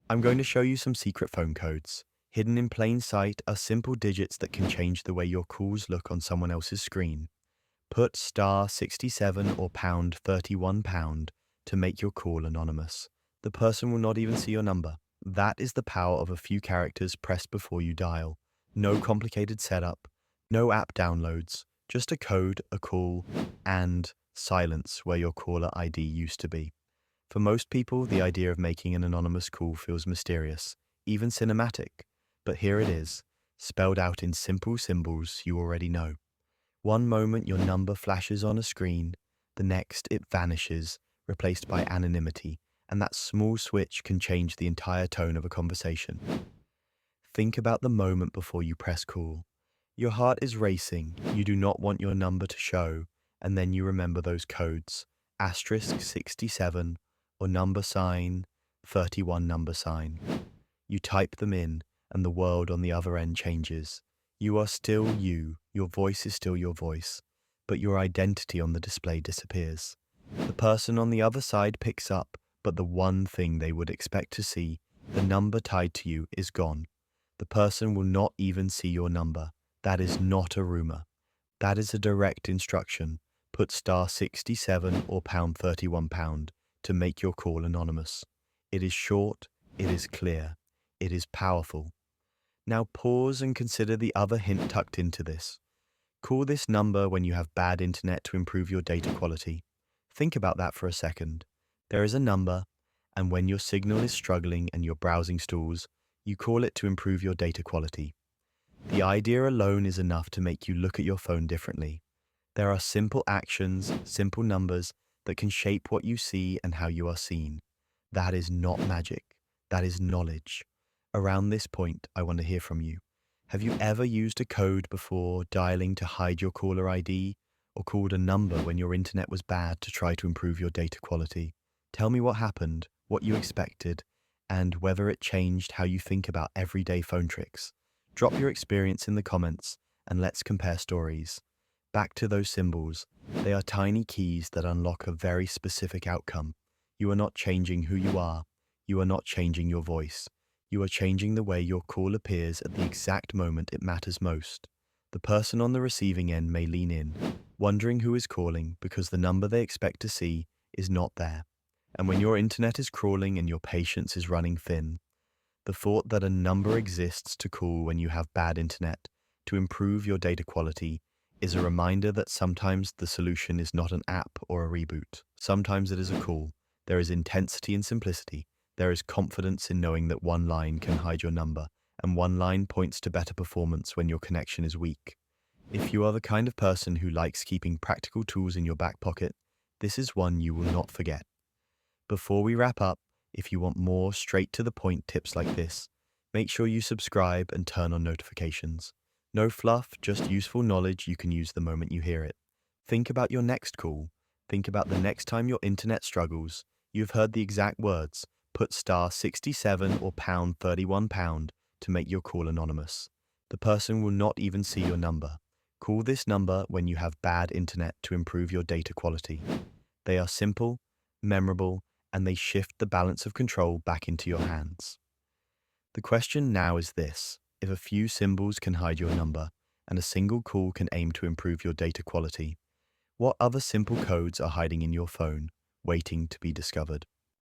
I'm going to show you some secret phone codes. Hidden in plain sight are simple digits that can change the way your calls look on someone else's screen. Put star 67 or pound 31 pound to make your call anonymous. The person will not even see your number. That is the power of a few characters pressed before you dial. No complicated setup, no app downloads, just a code, a call, and silence where your caller ID used to be. For most people, the idea of making an anonymous call feels mysterious, even cinematic. But here it is, spelled out in simple symbols you already know. One moment your number flashes on a screen, the next it vanishes, replaced by anonymity, and that small switch can change the entire tone of a conversation. Think about the moment before you press call. Your heart is racing, you do not want your number to show, and then you remember those codes, asterisk 67 or number sign 31 number sign. You type them in, and the world on the other end changes. You are still you, your voice is still your voice, but your identity on the display disappears. The person on the other side picks up, but the one thing they would expect to see, the number tied to you, is gone. The person will not even see your number. That is not a rumor. That is a direct instruction. Put star 67 or pound 31 pound to make your call anonymous. It is short, it is clear, it is powerful. Now pause and consider the other hint tucked into this. Call this number when you have bad internet to improve your data quality. Think about that for a second. There is a number, and when your signal is struggling and your browsing stalls, you call it to improve your data quality. The idea alone is enough to make you look at your phone differently. There are simple actions, simple numbers that can shape what you see and how you are seen. That is not magic. That is knowledge. Around this point, I want to hear from you. Have you ever used a code before dialing to hide your caller ID, or called a number when your internet was bad to try to improve your data quality? Tell me what happened, what you expected, and whether it changed how you think about everyday phone tricks. Drop your experience in the comments, and let's compare stories. Back to those symbols. They are tiny keys that unlock a very specific outcome. You are not changing who you are. You are not changing your voice. You are changing the way your call appears at the exact moment it matters most. The person on the receiving end may lean in, wondering who is calling because the number they expect to see is not there. And when your internet is crawling and your patience is running thin, the thought that a number exists to call when you have bad internet to improve your data quality is a reminder that sometimes the solution is not an app or a reboot. Sometimes it is a call. There is intensity in simplicity. There is confidence in knowing that one line can hide your number, and one line points to better performance when your connection is weak. If you are the kind of person who likes keeping practical tools in your back pocket, this is one you will not forget. Before we wrap up, if you want more straight to the point tips like this, make sure you subscribe and turn on notifications. No fluff, just useful knowledge you can use the moment you hear it. Think about your next call. Think about the next time your internet struggles. You've heard the exact words. Put star 67 or pound 31 pound to make your call anonymous. The person will not even see your number. Call this number when you have bad internet to improve your data quality. They are simple, memorable, and they shift the balance of control back into your hands. The question now is this: if a few symbols can hide your number and a single call can aim to improve your data quality, what other simple codes are hiding in your phone, waiting to be discovered?